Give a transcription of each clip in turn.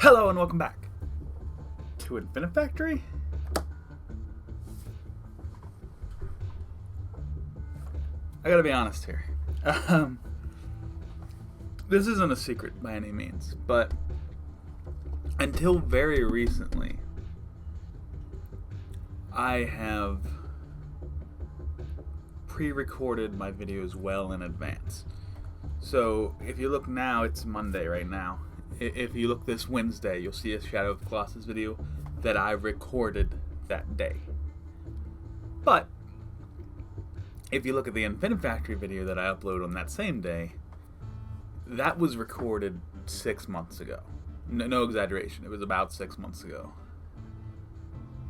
Hello and welcome back to Infinifactory. I gotta be honest here. This isn't a secret by any means, but until very recently, I have pre-recorded my videos well in advance. So if you look now, it's Monday right now. If you look this Wednesday, you'll see a Shadow of the Colossus video that I recorded that day. But if you look at the Infinifactory video that I upload on that same day, that was recorded 6 months ago. No exaggeration, it was about 6 months ago.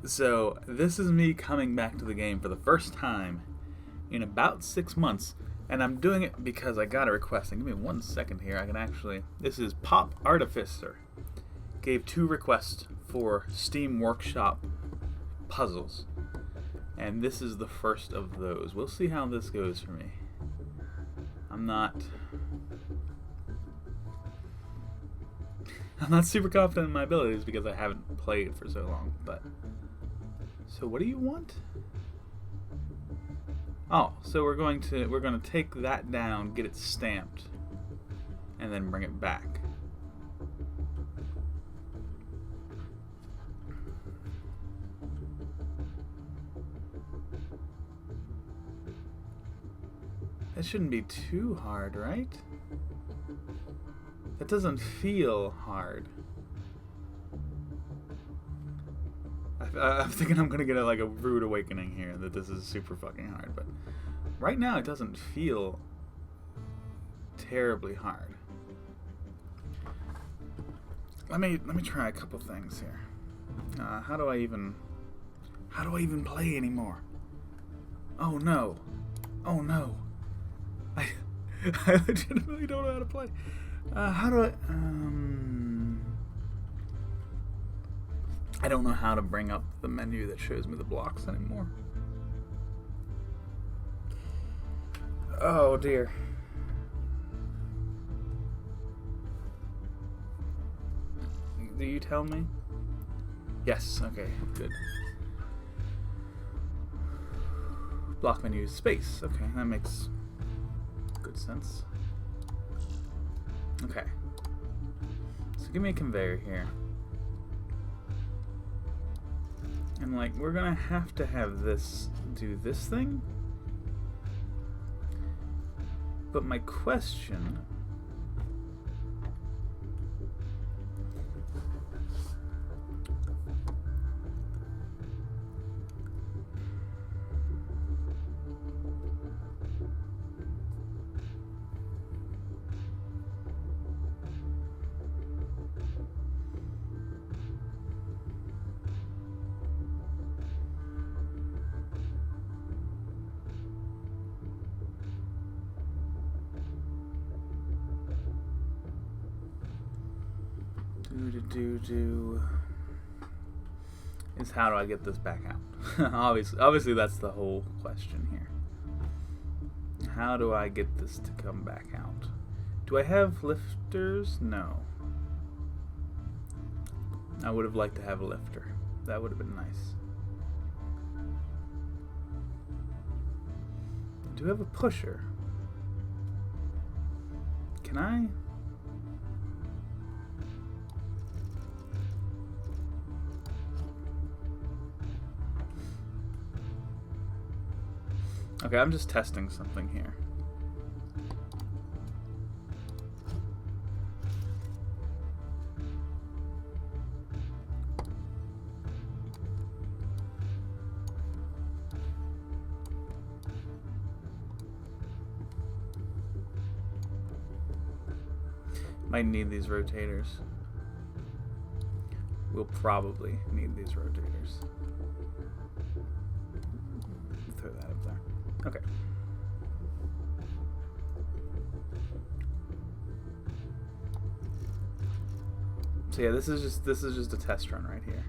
So this is me coming back to the game for the first time in about 6 months. And I'm doing it because I got a request. And give me 1 second here. I can actually... This is Pop Artificer. Gave 2 requests for Steam Workshop puzzles. And this is the first of those. We'll see how this goes for me. I'm not super confident in my abilities because I haven't played for so long. But so what do you want? Oh, so we're going to take that down, get it stamped, and then bring it back. That shouldn't be too hard, right? That doesn't feel hard. I'm thinking I'm gonna get a rude awakening here that this is super fucking hard, but right now it doesn't feel terribly hard. Let me try a couple things here. How do I even play anymore? Oh no! Oh no! I legitimately don't know how to play. How do I don't know how to bring up the menu that shows me the blocks anymore. Oh dear. Do you tell me? Yes, okay, good. Block menu space. Okay, that makes good sense. Okay. So give me a conveyor here. And we're gonna have to have this do this thing. But my question... is how do I get this back out? Obviously that's the whole question here. How do I get this to come back out? Do I have lifters? No. I would have liked to have a lifter. That would have been nice. Do I have a pusher? Can I? Okay, I'm just testing something here. Might need these rotators. We'll probably need these rotators. Throw that up there. Okay. So yeah, this is just a test run right here.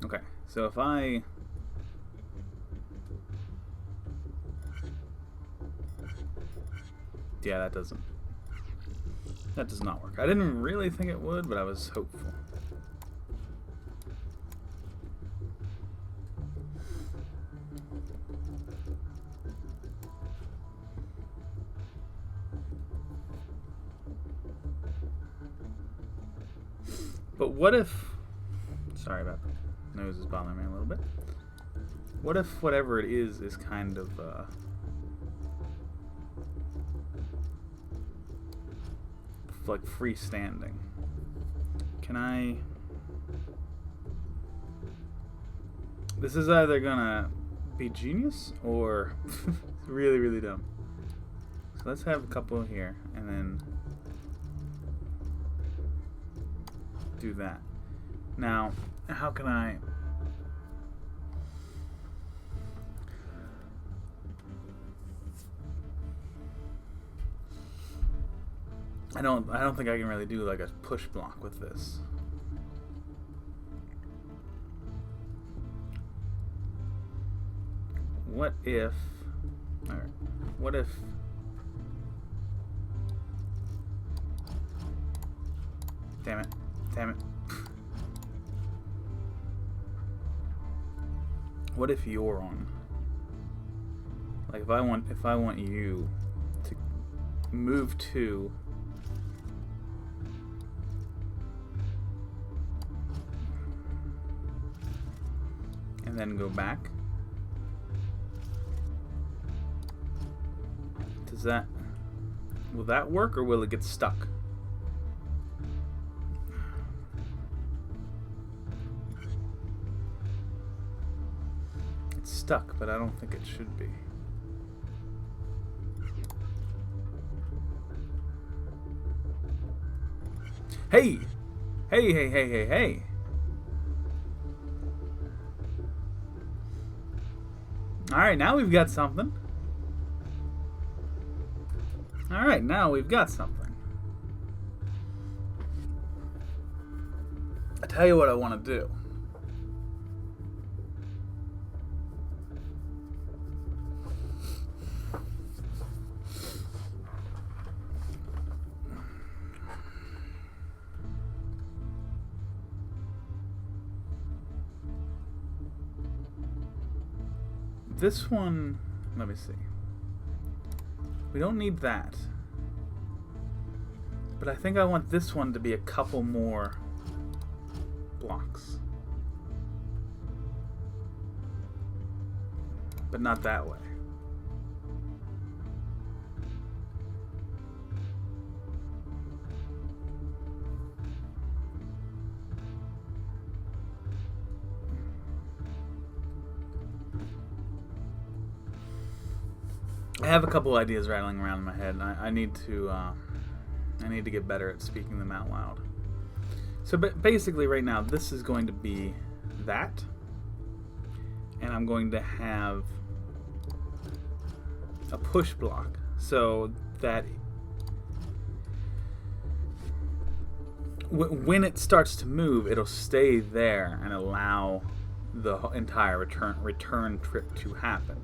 Okay, so if I Yeah, that does not work. I didn't really think it would, but I was hopeful. But what if... Sorry about that. Nose is bothering me a little bit. What if whatever it is kind of... like freestanding? Can I... This is either gonna be genius or really, really dumb. So let's have a couple here and then do that. Now, how can I... I don't think I can really do like a push block with this. What if... Alright. What if... Damn it. Damn it. What if you're on? Like if I want you to move to... and then go back. Does that... will that work or will it get stuck? It's stuck, but I don't think it should be. Hey! Hey, hey, hey, hey, hey! Alright, now we've got something. Alright, now we've got something. I tell you what I want to do. This one, let me see. We don't need that. But I think I want this one to be a couple more blocks. But not that way. I have a couple ideas rattling around in my head, and I need to get better at speaking them out loud. So basically right now, this is going to be that, and I'm going to have a push block so that when it starts to move, it'll stay there and allow the entire return trip to happen.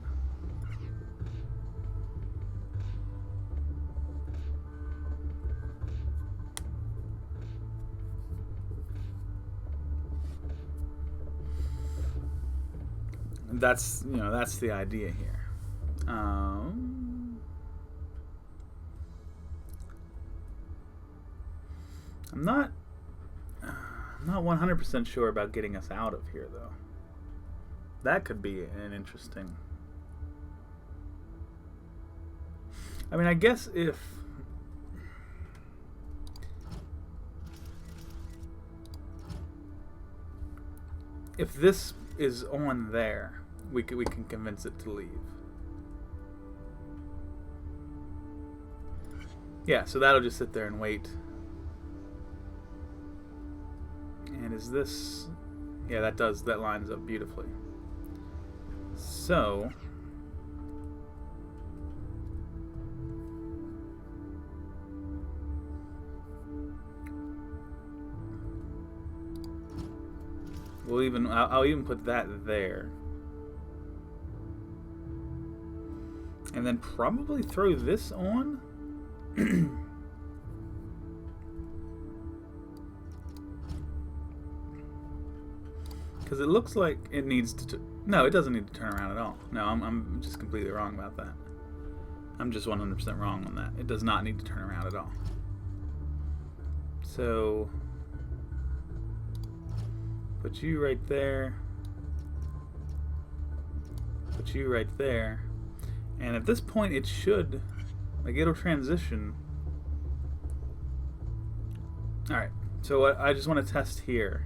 That's the idea here. I'm not 100% sure about getting us out of here, though. That could be an interesting... I mean, I guess if this is on there, we can convince it to leave. Yeah, so that'll just sit there and wait. And is this... yeah, that lines up beautifully. So... I'll even put that there. And then probably throw this on. Because it looks like it needs to... No, it doesn't need to turn around at all. No, I'm just completely wrong about that. I'm just 100% wrong on that. It does not need to turn around at all. So... put you right there. Put you right there. And at this point it should... like, it'll transition. Alright, so I just want to test here.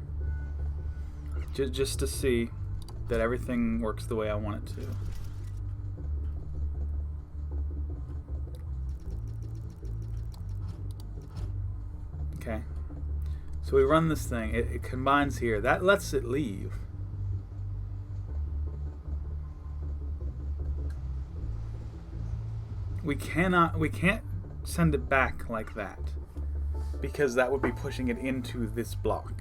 Just to see that everything works the way I want it to. Okay. So we run this thing. It combines here. That lets it leave. We can't send it back like that, because that would be pushing it into this block.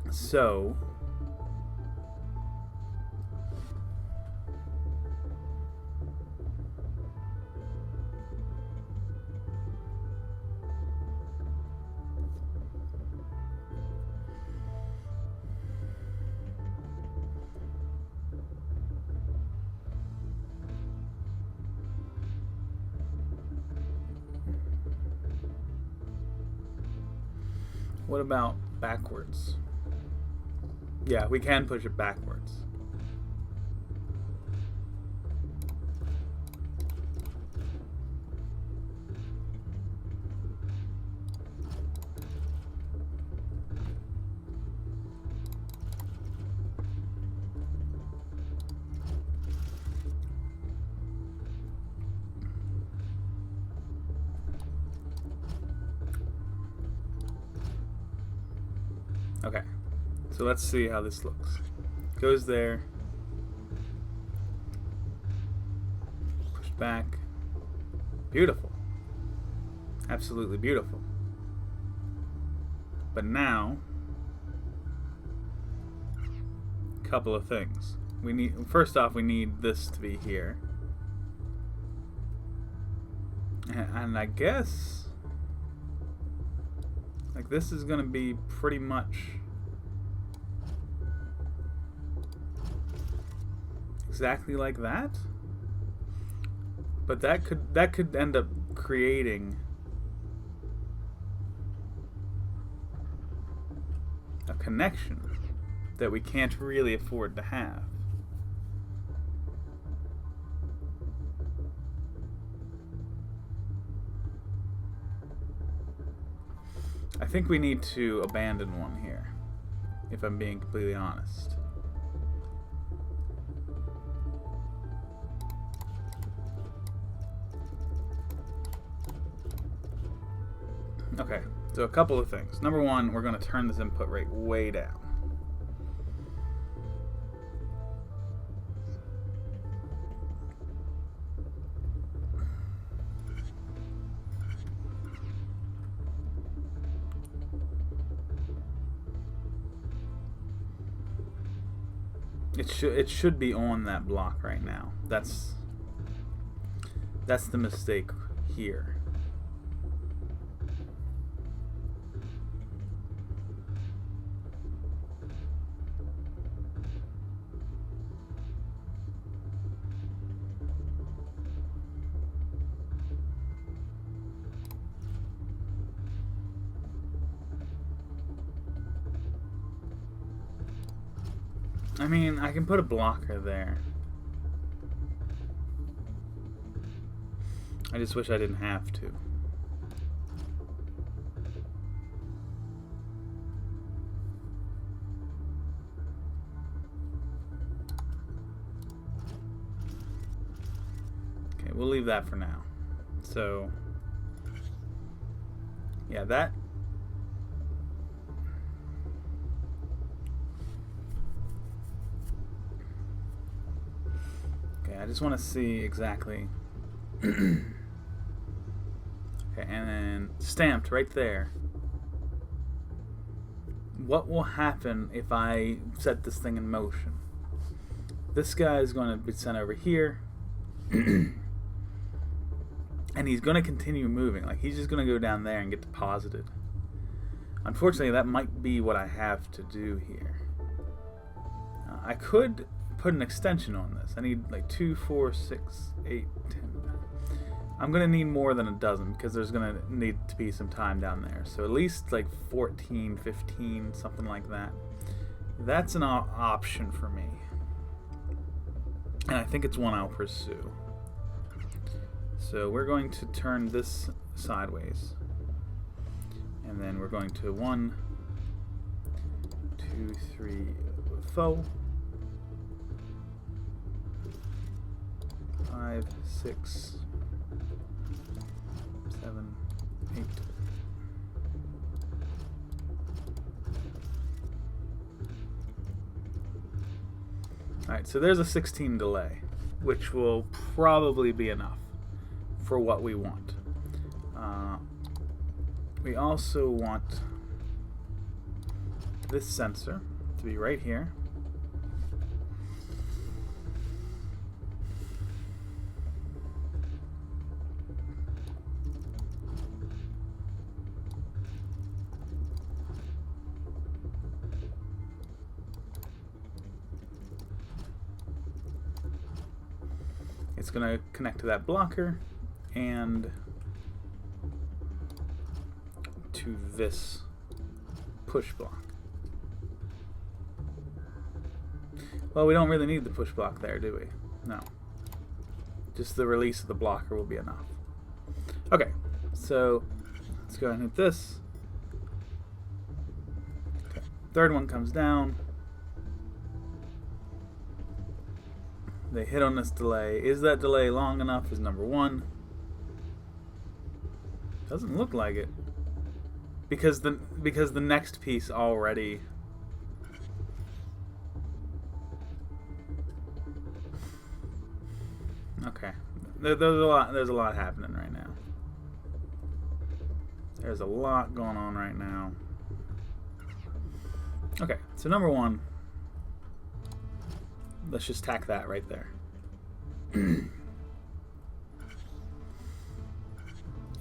So what about backwards? Yeah, we can push it backwards. Okay. So let's see how this looks. Goes there. Push back. Beautiful. Absolutely beautiful. But now, a couple of things. First off, we need this to be here. And I guess, like, this is going to be pretty much exactly like that, but that could end up creating a connection that we can't really afford to have. I think we need to abandon one here, if I'm being completely honest. Okay, so a couple of things. Number one, we're going to turn this input rate way down. It should be on that block right now. That's the mistake here. I mean, I can put a blocker there. I just wish I didn't have to. Okay, we'll leave that for now. So, yeah, that... I just want to see exactly. Okay, and then stamped right there. What will happen if I set this thing in motion? This guy is going to be sent over here. And he's going to continue moving. Like, he's just going to go down there and get deposited. Unfortunately, that might be what I have to do here. I could put an extension on this. I need like 2, 4, 6, 8, 10. I'm going to need more than a dozen because there's going to need to be some time down there. So at least like 14, 15, something like that. That's an option for me. And I think it's one I'll pursue. So we're going to turn this sideways. And then we're going to 1, 2, 3, 4, 5, 6, 7, 8. Alright, so there's a 16 delay, which will probably be enough for what we want. We also want this sensor to be right here. It's going to connect to that blocker and to this push block. Well, we don't really need the push block there, do we? No. Just the release of the blocker will be enough. Okay, so let's go ahead and hit this. Okay. Third one comes down. They hit on this delay. Is that delay long enough is number one. Doesn't look like it. Because the next piece already okay. There's a lot happening right now. There's a lot going on right now. Okay, so number one, let's just tack that right there. And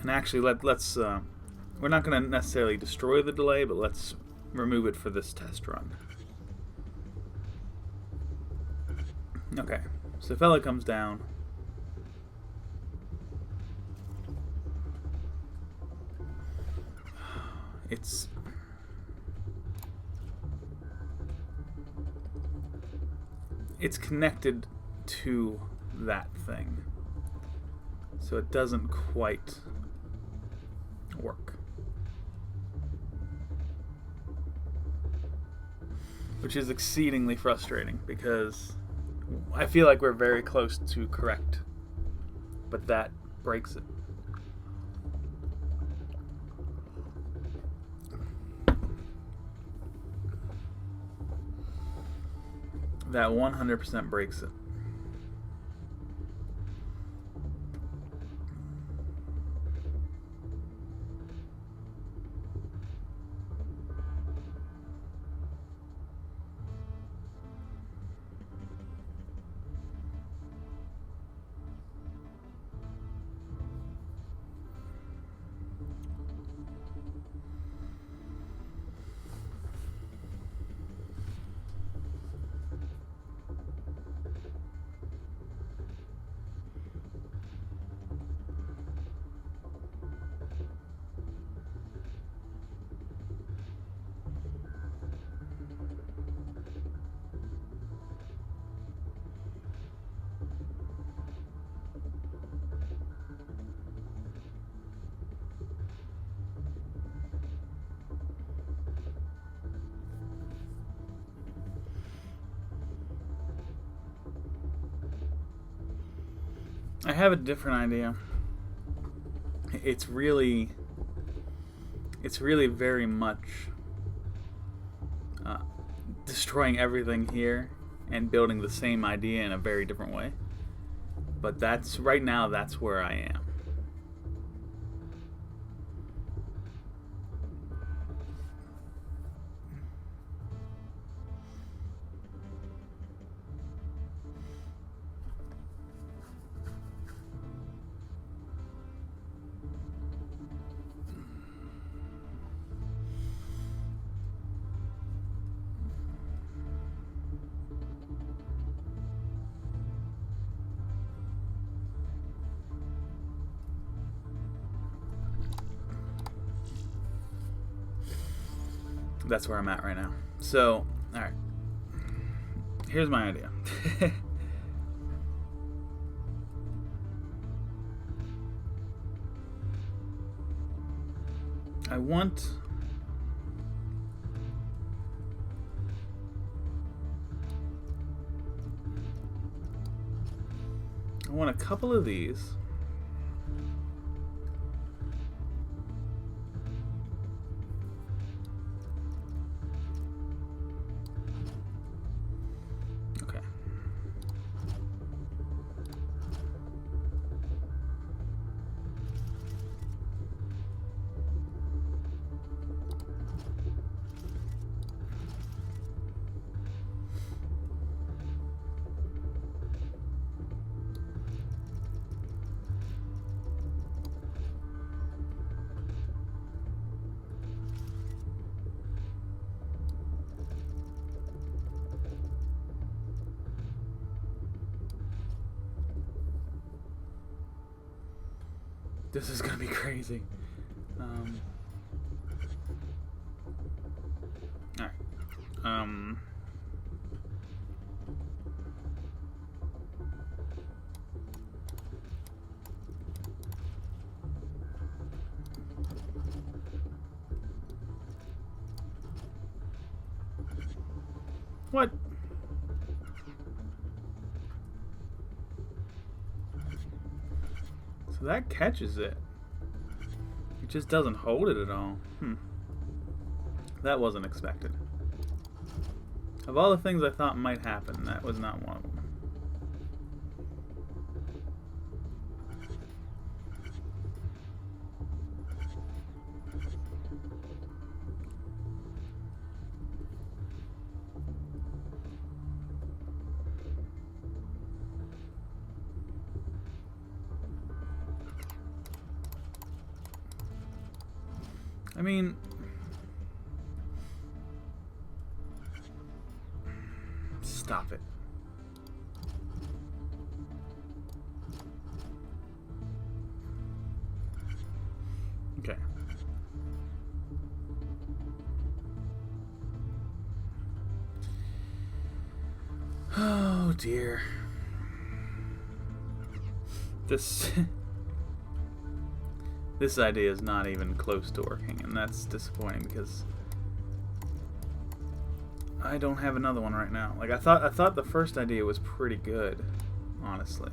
actually, let's we're not going to necessarily destroy the delay, but let's remove it for this test run. Okay, so fella comes down. It's connected to that thing, so it doesn't quite work. Which is exceedingly frustrating because I feel like we're very close to correct, but that breaks it. That 100% breaks it. I have a different idea. It's really very much destroying everything here and building the same idea in a very different way. But that's right now, that's where I am. That's where I'm at right now. So, alright. Here's my idea. I want a couple of these. Okay. This is gonna be crazy. Alright. What? So that catches it. It just doesn't hold it at all. That wasn't expected. Of all the things I thought might happen, that was not one of them. I mean, stop it. Okay. Oh dear. This idea is not even close to working, and that's disappointing because I don't have another one right now. Like I thought the first idea was pretty good, honestly.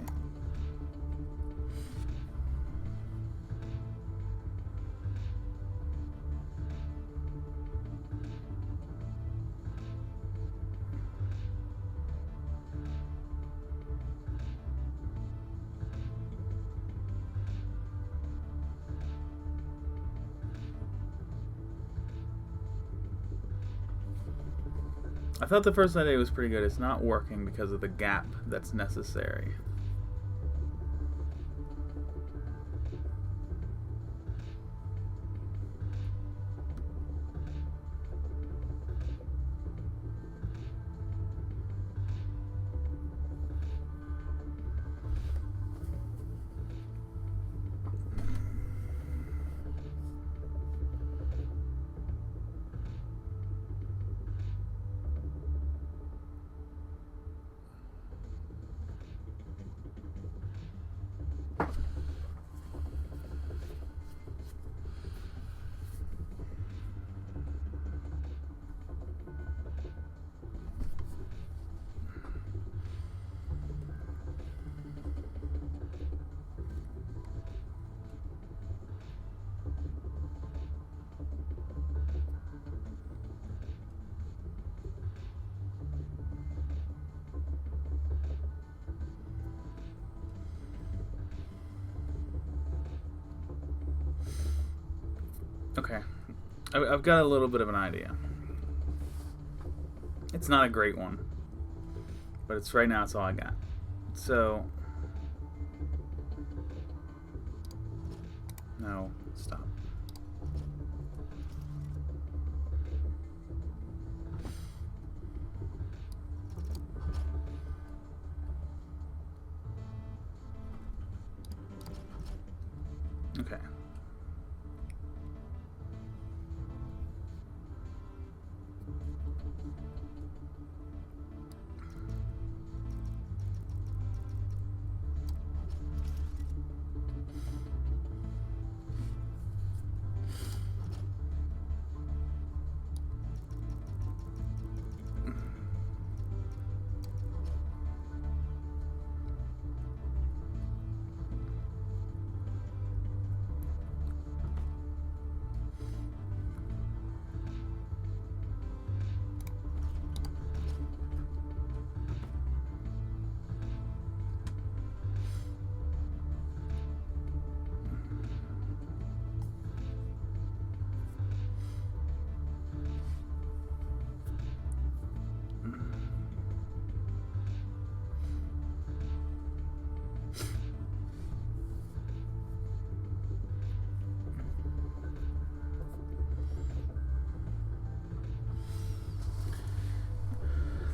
I thought the first idea was pretty good. It's not working because of the gap that's necessary. Okay, I've got a little bit of an idea. It's not a great one, but it's right now. It's all I got. So, no, stop. Okay.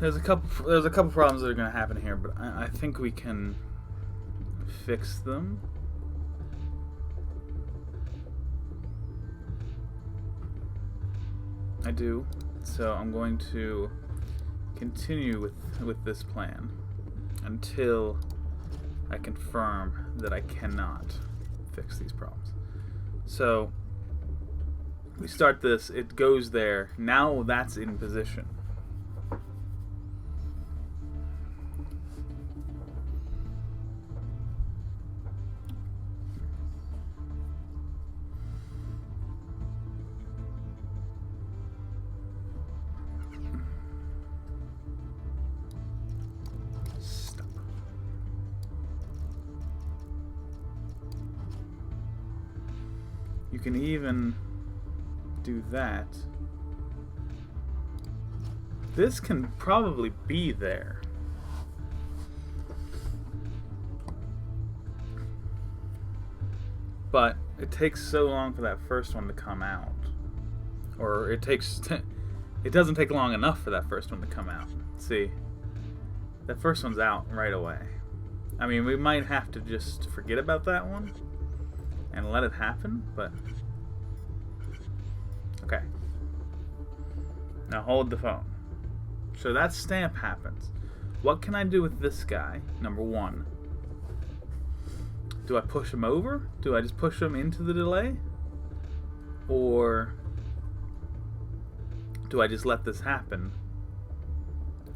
There's a couple problems that are going to happen here, but I think we can fix them. I do. So I'm going to continue with this plan until I confirm that I cannot fix these problems. So we start this, it goes there, now that's in position. You can even do that. This can probably be there. But it takes so long for that first one to come out. Or it doesn't take long enough for that first one to come out. See, that first one's out right away. I mean, we might have to just forget about that one and let it happen, but okay. Now hold the phone. So that stamp happens. What can I do with this guy? Number one. Do I push him over? Do I just push him into the delay? Or do I just let this happen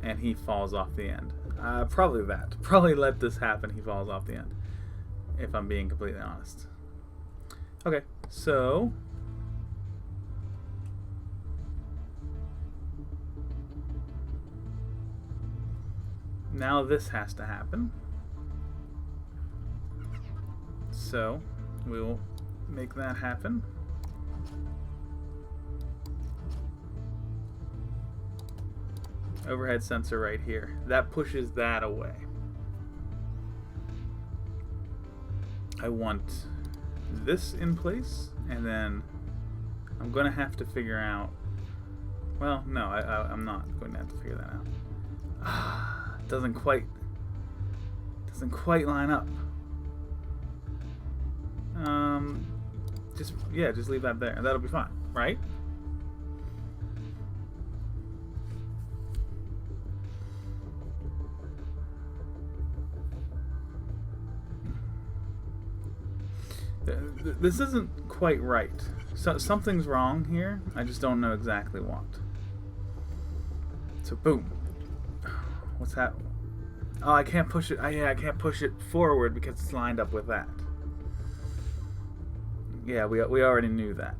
and he falls off the end? Probably that. Probably let this happen, he falls off the end, if I'm being completely honest. Okay, so now this has to happen. So we'll make that happen. Overhead sensor right here. That pushes that away. I want this in place, and then I'm going to have to figure out... Well, no, I'm not going to have to figure that out. Doesn't quite line up. Just leave that there. That'll be fine, right? This isn't quite right. So something's wrong here. I just don't know exactly what. So boom. What's that? Oh, I can't push it. I can't push it forward because it's lined up with that. Yeah, we already knew that,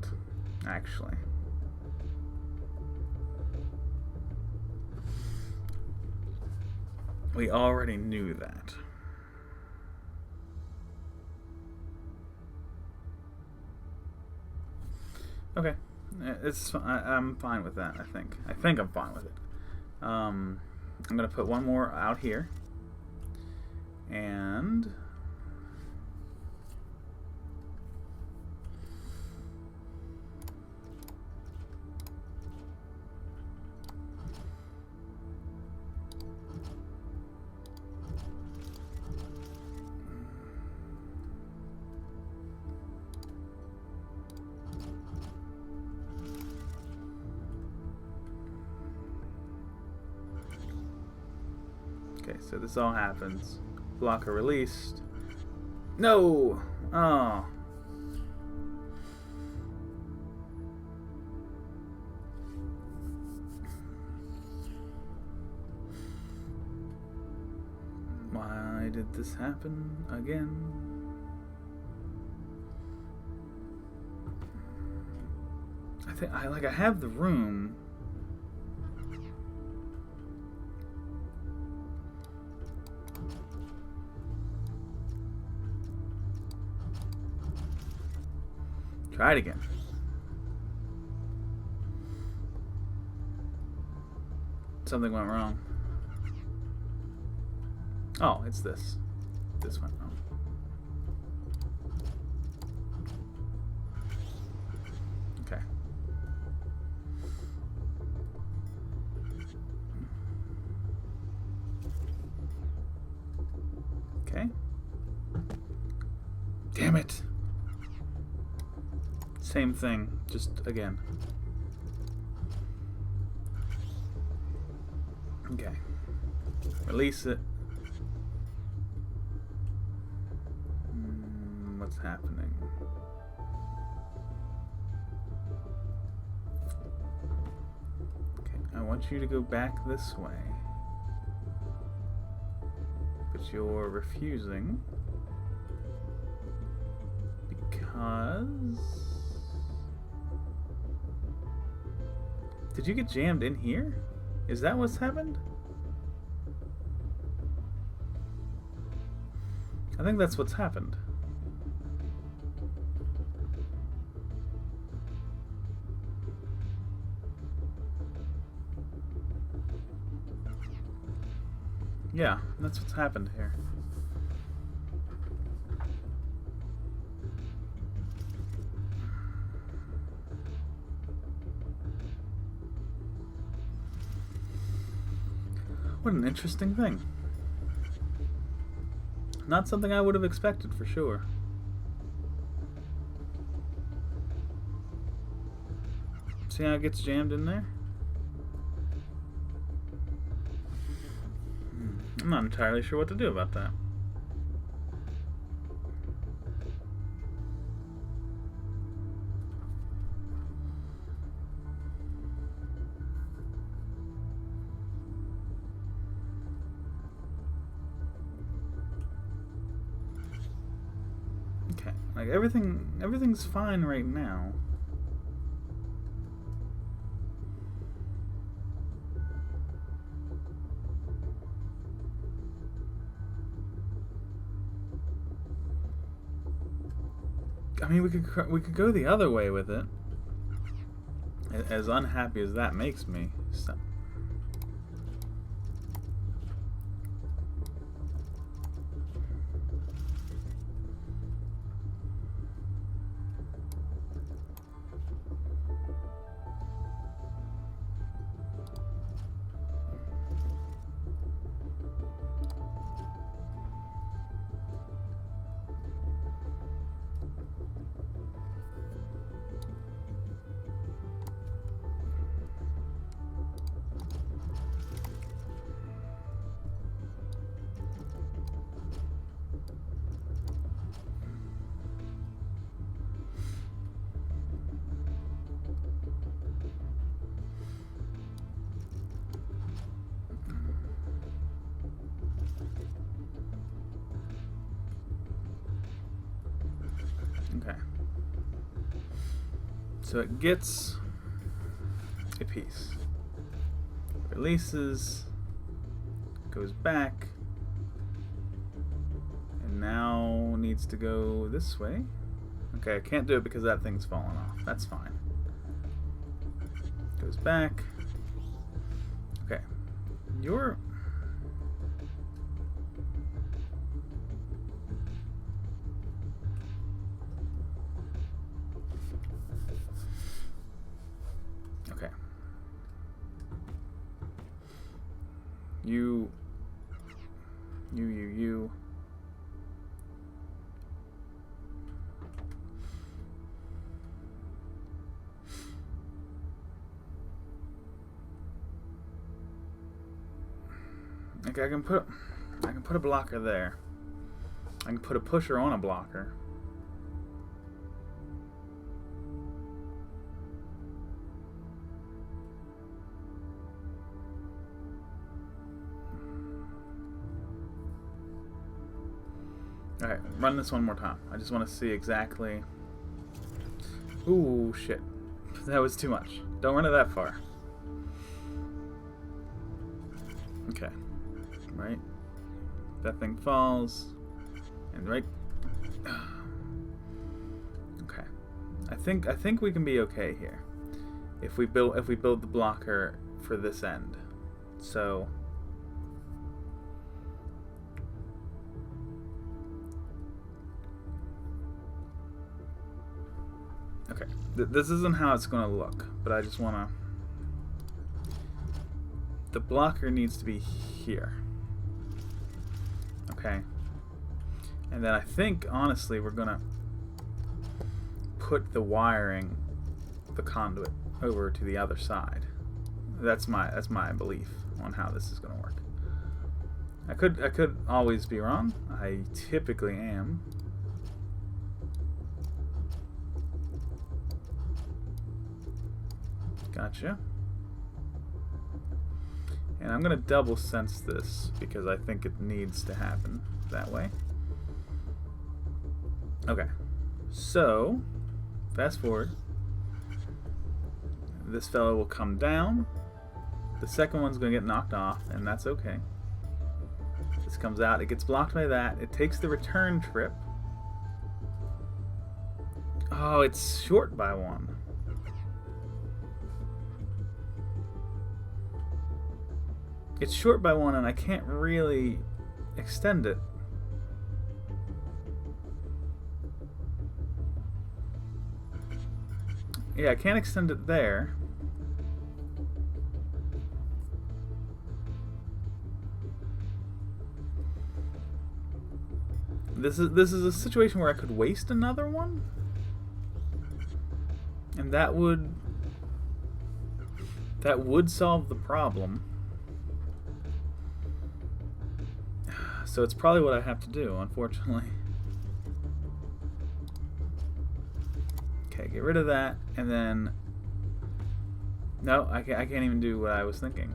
actually. We already knew that. Okay, I'm fine with that. I think I'm fine with it. I'm gonna put one more out here, and okay, so this all happens. Blocker released. No! Oh. Why did this happen again? I have the room. Try it again. Something went wrong. Oh, it's this. This went wrong. Okay. Damn it! Same thing, just again. Okay. Release it. What's happening? Okay, I want you to go back this way. But you're refusing. Because... Did you get jammed in here? Is that what's happened? I think that's what's happened. Yeah, that's what's happened here. What an interesting thing. Not something I would have expected for sure. See how it gets jammed in there? I'm not entirely sure what to do about that. Okay, like everything's fine right now. I mean, we could go the other way with it. As unhappy as that makes me. So. Okay. So it gets a piece. Releases, goes back, and now needs to go this way. Okay, I can't do it because that thing's falling off. That's fine. Goes back. Okay. You're... Okay. You. Okay, I can put a blocker there. I can put a pusher on a blocker. Alright, run this one more time. I just want to see exactly... Ooh, shit. That was too much. Don't run it that far. Okay. Right. That thing falls. And right... Okay. I think we can be okay here. If we build the blocker for this end. So... Okay, this isn't how it's going to look, but I just want to... The blocker needs to be here. Okay. And then I think, honestly, we're gonna put the wiring, the conduit, over to the other side. That's my belief on how this is gonna work. I could always be wrong. I typically am. Gotcha. And I'm gonna double sense this because I think it needs to happen that way. Okay. So, fast forward. This fellow will come down. The second one's gonna get knocked off, and that's okay. This comes out, it gets blocked by that. It takes the return trip. Oh, it's short by one. It's short by one, and I can't really extend it. Yeah, I can't extend it there. This is a situation where I could waste another one, and that would solve the problem. So it's probably what I have to do, unfortunately. Okay, get rid of that, and then no, I can't even do what I was thinking.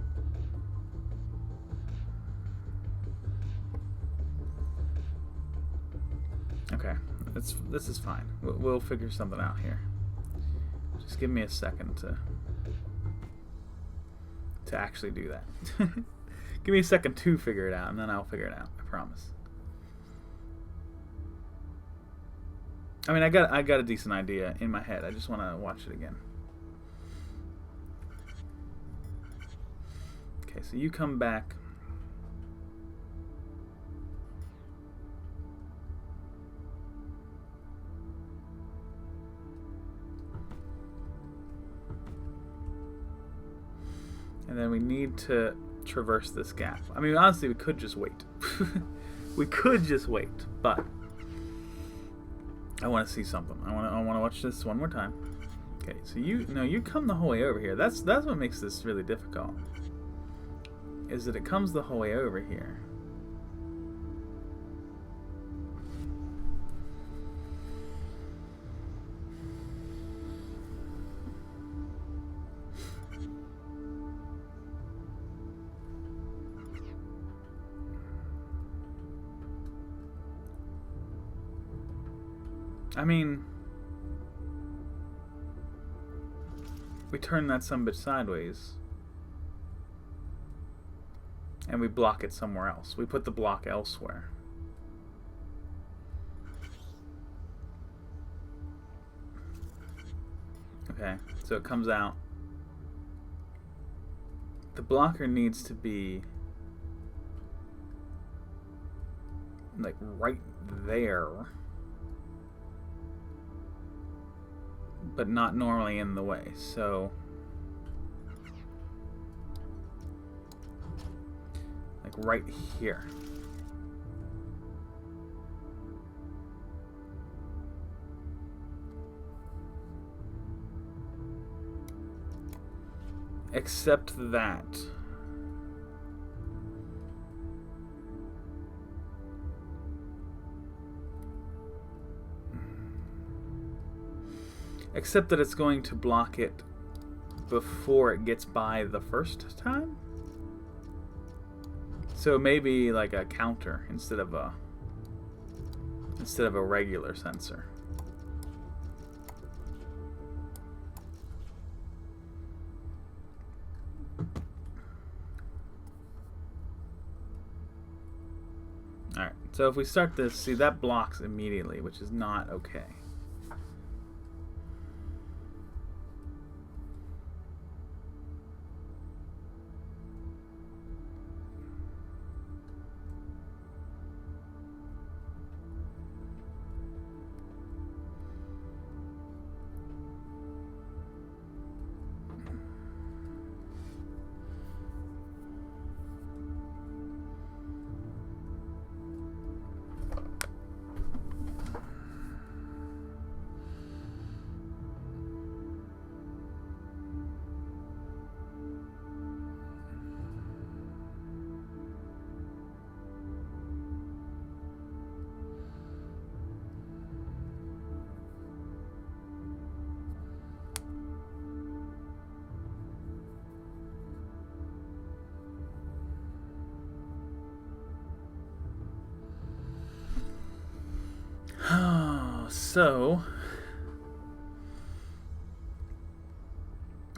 Okay, this is fine. We'll figure something out here. Just give me a second to actually do that. Give me a second to figure it out, and then I'll figure it out. I promise. I mean, I got a decent idea in my head. I just want to watch it again. Okay, so you come back. And then we need to traverse this gap. I mean, honestly, we could just wait. We could just wait, but I want to see something. I want to watch this one more time. Okay, so you come the whole way over here. That's what makes this really difficult. Is that it comes the whole way over here. I mean, we turn that sumbitch sideways, and we block it somewhere else. We put the block elsewhere. Okay, so it comes out. The blocker needs to be like right there, but not normally in the way. So like right here. Except that it's going to block it before it gets by the first time. So maybe like a counter instead of a regular sensor. Alright, so if we start this, see that blocks immediately, which is not okay. So,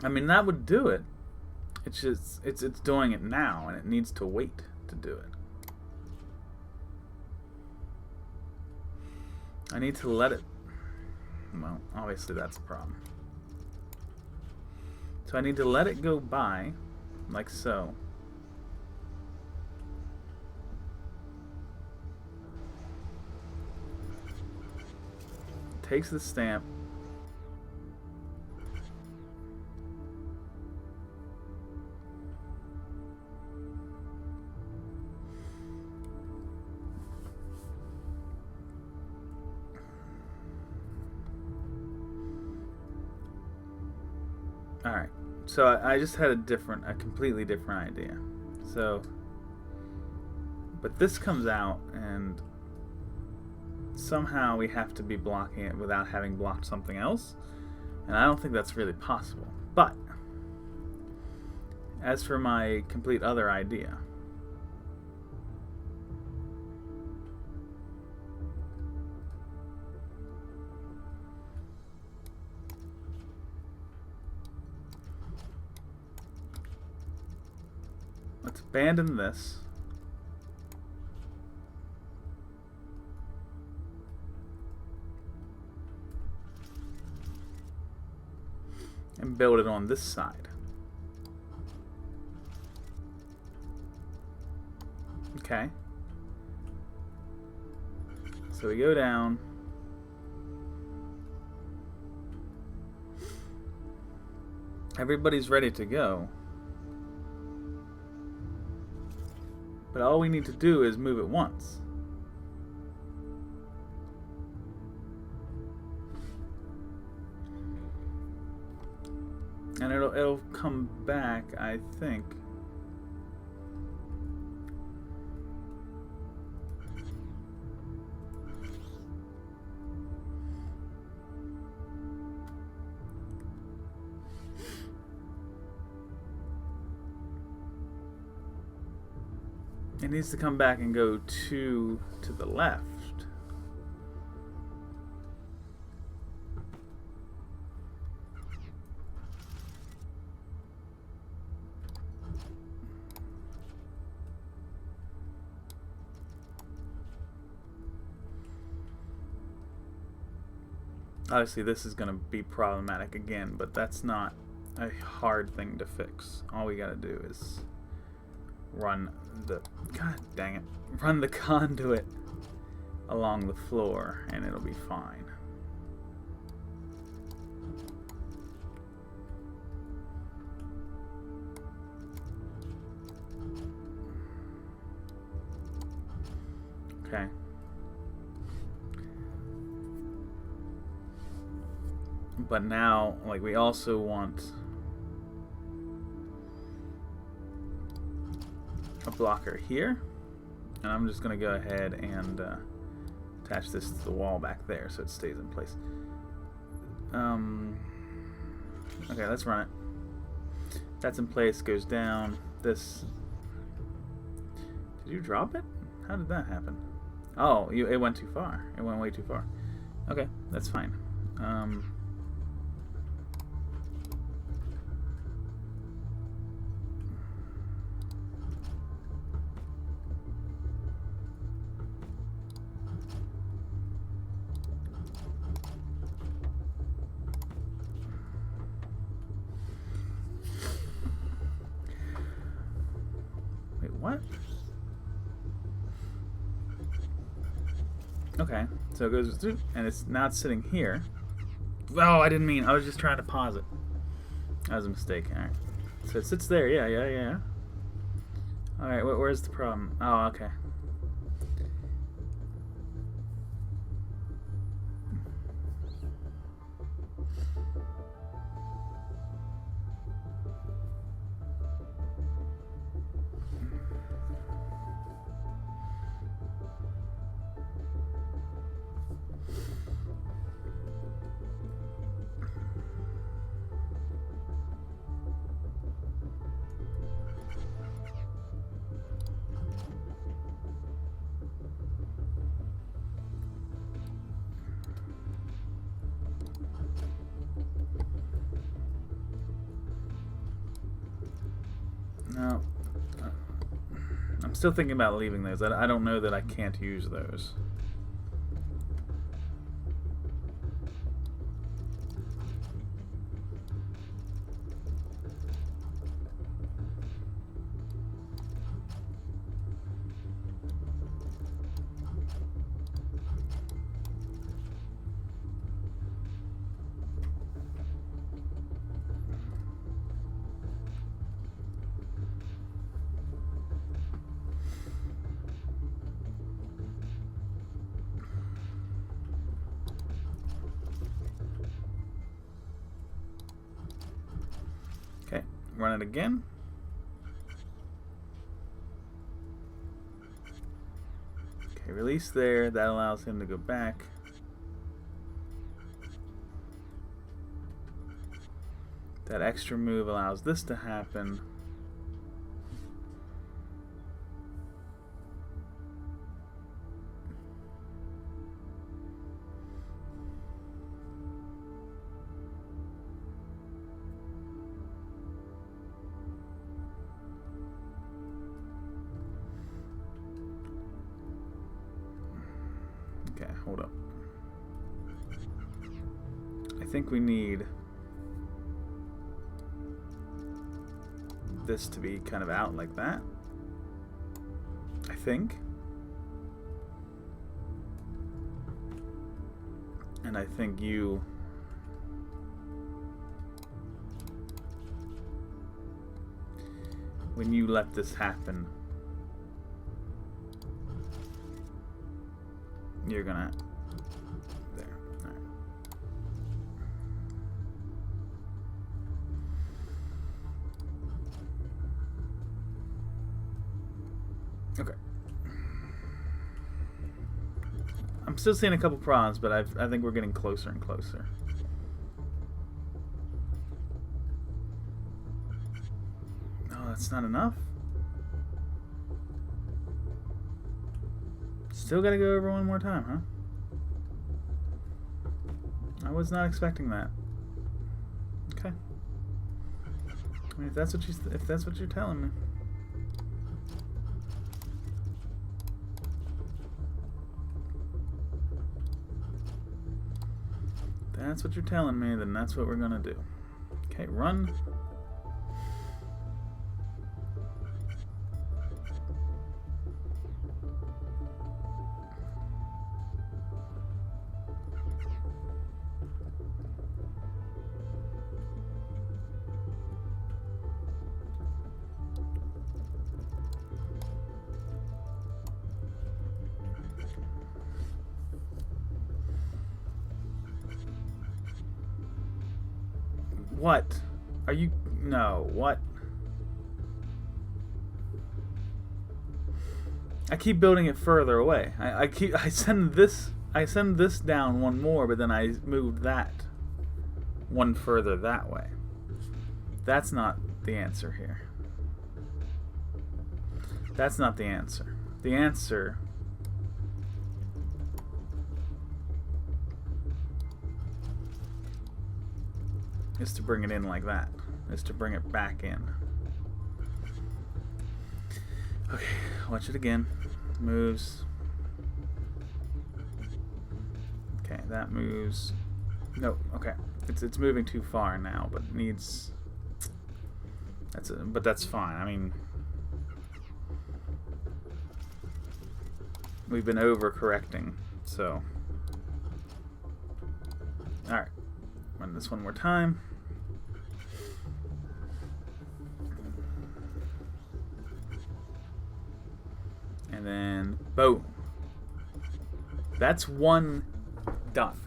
I mean, that would do it. It's just, it's doing it now, and it needs to wait to do it. I need to let it, well, obviously that's a problem. So I need to let it go by, like so. Takes the stamp. Alright, so I just had a completely different idea. So, but this comes out, and somehow we have to be blocking it without having blocked something else, and I don't think that's really possible. But, as for my complete other idea, let's abandon this. And build it on this side. Okay. So we go down. Everybody's ready to go. But all we need to do is move it once. And it'll come back, I think. It needs to come back and go to the left. Obviously this is going to be problematic again, but that's not a hard thing to fix. All we got to do is run the, god dang it, run the conduit along the floor and it'll be fine. Okay. But now, like, we also want a blocker here, and I'm just gonna go ahead and attach this to the wall back there so it stays in place. Okay, let's run it. That's in place, goes down. This, did you drop it? How did that happen? Oh, it went too far. It went way too far. Okay, that's fine. Wait, what? Okay, so it goes through, and it's now sitting here. Oh, I didn't mean. I was just trying to pause it. That was a mistake. All right. So it sits there. Yeah. All right. Where's the problem? Oh, okay. No. I'm still thinking about leaving those. I don't know that I can't use those. Okay, run it again. Okay, release there. That allows him to go back. That extra move allows this to happen. Okay, hold up. I think we need this to be kind of out like that. I think. And I think you... when you let this happen, you're gonna... there. All right. Okay. I'm still seeing a couple problems, but I think we're getting closer and closer. Oh, that's not enough? Still gotta go over one more time, huh? I was not expecting that. Okay. I mean, if that's what you're telling me. That's what you're telling me, then that's what we're gonna do. Okay, run. What? Are you... no, what? I keep building it further away. I send this down one more, but then I moved that one further that way. That's not the answer here. That's not the answer. The answer is to bring it in like that. Is to bring it back in. Okay, watch it again. Moves. Okay, that moves. No, okay. It's moving too far now, but it needs... but that's fine. I mean, we've been overcorrecting, so... Alright. Run this one more time. And then, boom. That's one done.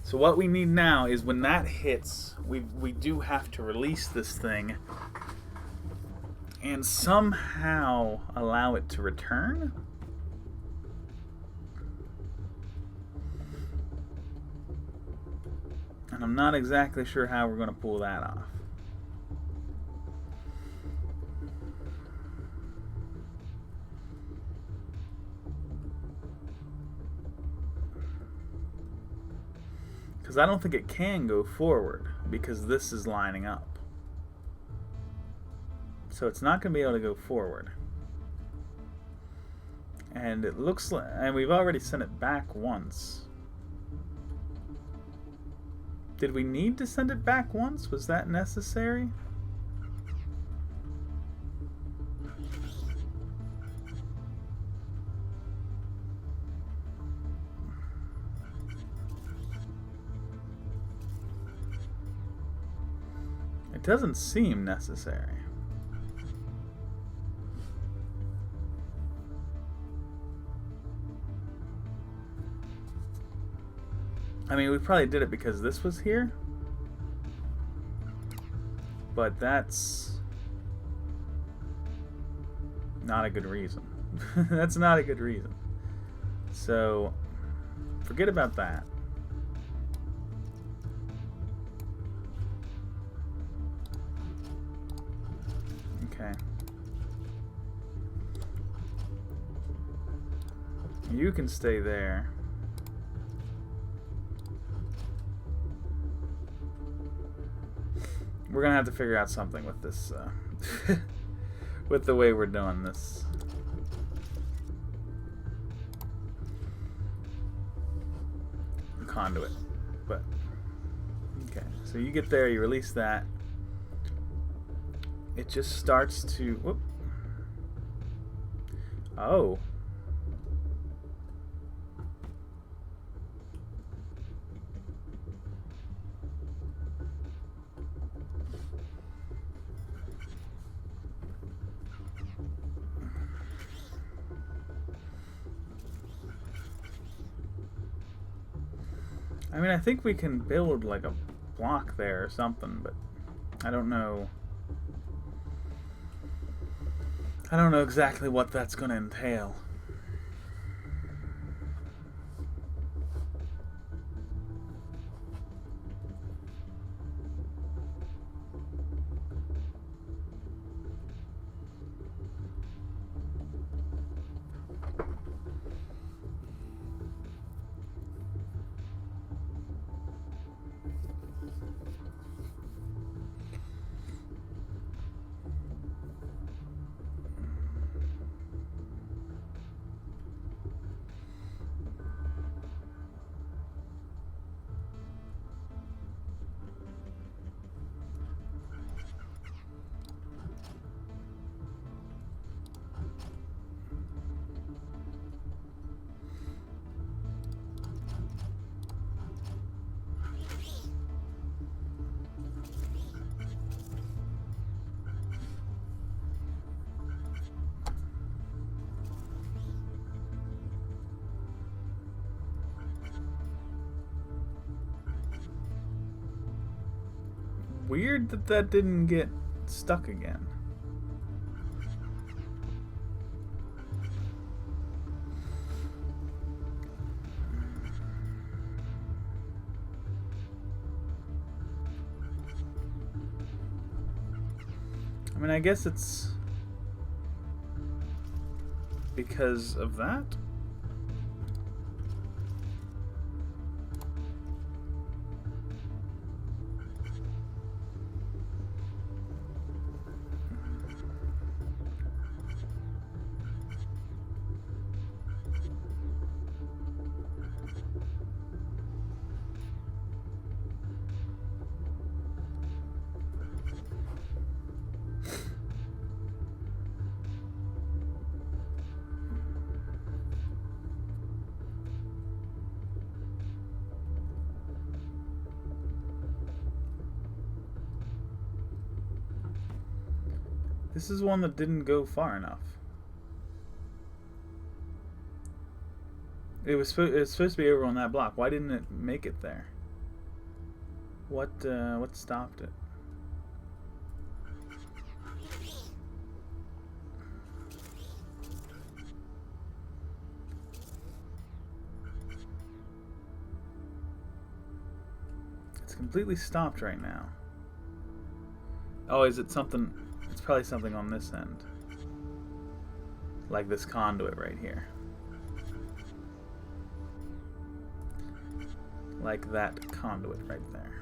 So what we need now is when that hits, we do have to release this thing and somehow allow it to return. And I'm not exactly sure how we're going to pull that off. Because I don't think it can go forward because this is lining up. So it's not going to be able to go forward. And it looks like... And we've already sent it back once. Did we need to send it back once? Was that necessary? It doesn't seem necessary. I mean, we probably did it because this was here. But that's not a good reason. That's not a good reason. So, forget about that. Okay. You can stay there. We're gonna have to figure out something with this, with the way we're doing this. Conduit. But, okay. So you get there, you release that. It just starts to, whoop. Oh. I mean, I think we can build like a block there or something, but I don't know. I don't know exactly what that's going to entail. Weird that that didn't get stuck again. I mean, I guess it's because of that. This is one that didn't go far enough. It was supposed to be over on that block. Why didn't it make it there? What stopped it? It's completely stopped right now. Oh, is it something? It's probably something on this end. Like this conduit right here. Like that conduit right there.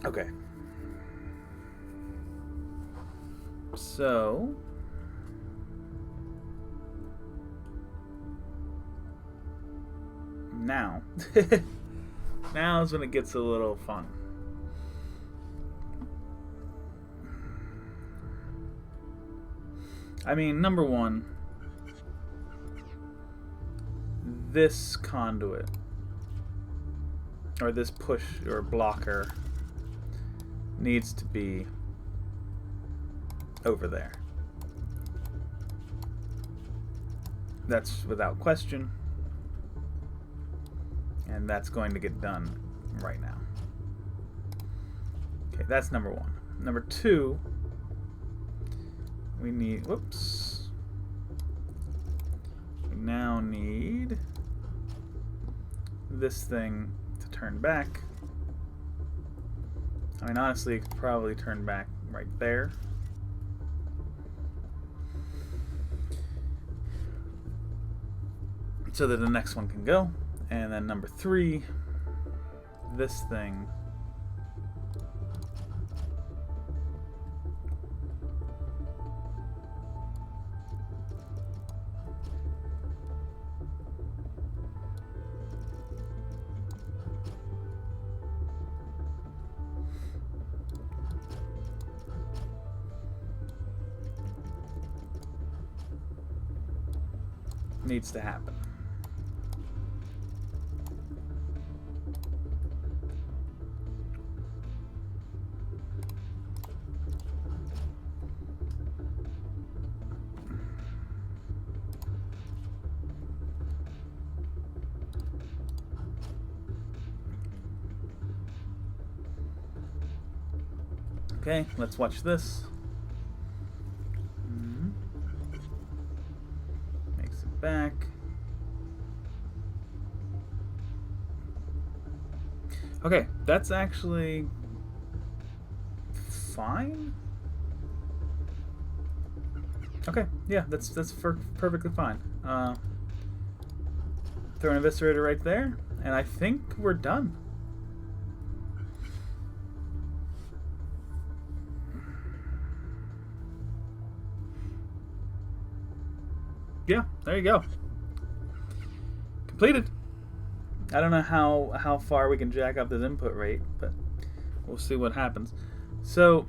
Okay. So now now is when it gets a little fun. I mean, number one, this conduit, or this push or blocker, needs to be over there. That's without question. And that's going to get done right now. Okay, that's number one. Number two, we need, whoops. We now need this thing to turn back. I mean, honestly, it could probably turn back right there. So that the next one can go. And then number three, this thing needs to happen. Okay, let's watch this. Makes it back. Okay, that's actually fine. Okay, yeah, that's perfectly fine. Throw an eviscerator right there, and I think we're done. Yeah, there you go. Completed. I don't know how far we can jack up this input rate, but we'll see what happens. So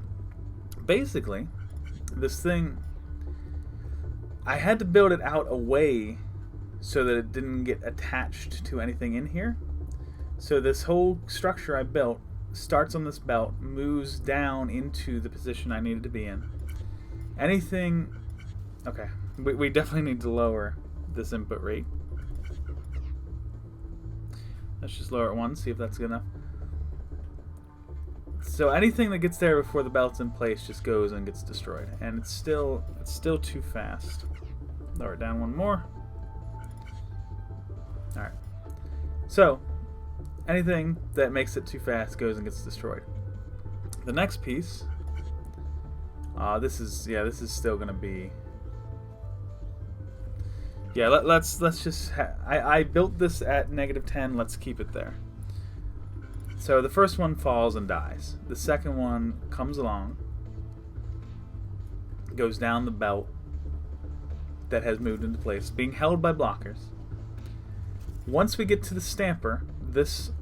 basically, this thing, I had to build it out away so that it didn't get attached to anything in here. So this whole structure I built starts on this belt, moves down into the position I needed to be in. Anything... Okay, we definitely need to lower this input rate. Let's just lower it once, see if that's good enough. So anything that gets there before the belt's in place just goes and gets destroyed. And it's still too fast. Lower it down one more. Alright. So, anything that makes it too fast goes and gets destroyed. The next piece, this is still gonna be... Yeah, let's just... I built this at -10, let's keep it there. So the first one falls and dies. The second one comes along, goes down the belt that has moved into place, being held by blockers. Once we get to the stamper, this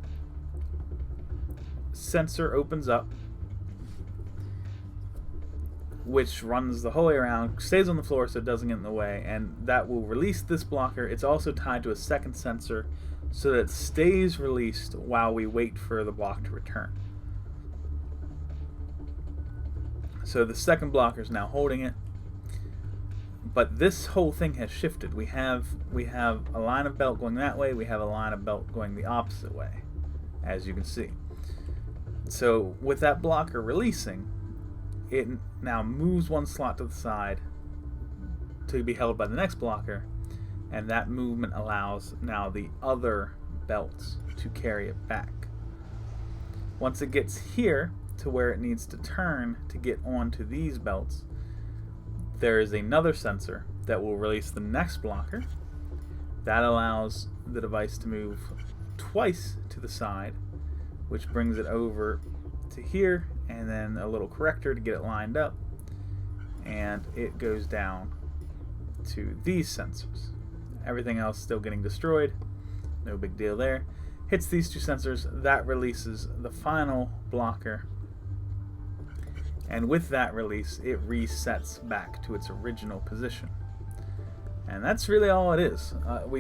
sensor opens up, which runs the whole way around, stays on the floor so it doesn't get in the way, and that will release this blocker. It's also tied to a second sensor so that it stays released while we wait for the block to return. So the second blocker is now holding it, but this whole thing has shifted. We have a line of belt going that way, we have a line of belt going the opposite way, as you can see. So with that blocker releasing, it now moves one slot to the side to be held by the next blocker, and that movement allows now the other belts to carry it back. Once it gets here to where it needs to turn to get onto these belts, there is another sensor that will release the next blocker. That allows the device to move twice to the side, which brings it over to here, and then a little corrector to get it lined up, and it goes down to these sensors. Everything else still getting destroyed, no big deal there. Hits these two sensors, that releases the final blocker, and with that release it resets back to its original position. And that's really all it is. I'm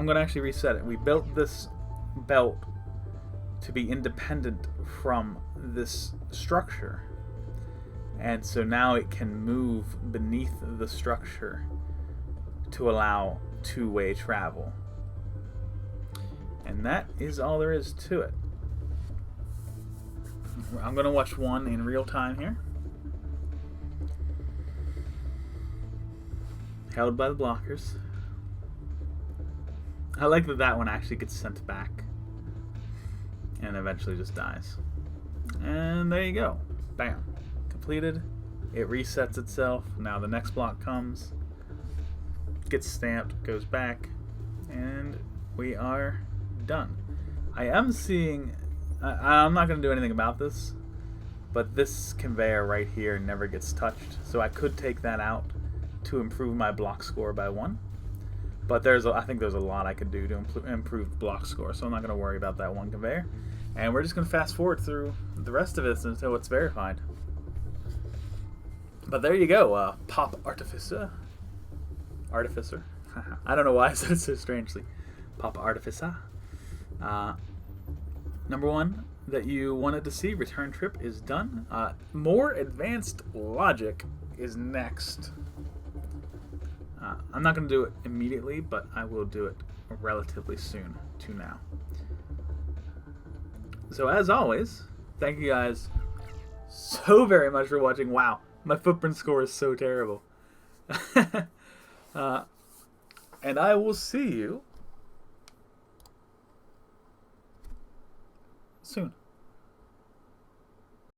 going to actually reset it. We built this belt to be independent from this structure, and so now it can move beneath the structure to allow two-way travel. And that is all there is to it. I'm going to watch one in real time here. Held by the blockers. I like that that one actually gets sent back and eventually just dies. And there you go. Bam. Completed. It resets itself. Now the next block comes, gets stamped, goes back, and we are done. I am seeing, I'm not going to do anything about this, but this conveyor right here never gets touched, so I could take that out to improve my block score by 1. But I think there's a lot I could do to improve the block score, so I'm not going to worry about that one conveyor. And we're just going to fast forward through the rest of it until it's verified. But there you go, Pop Artificer. Artificer. I don't know why I said it so strangely. Pop Artificer. Number 1 that you wanted to see, return trip, is done. More advanced logic is next. I'm not going to do it immediately, but I will do it relatively soon to now. So as always, thank you guys so very much for watching. Wow, my footprint score is so terrible. And I will see you soon.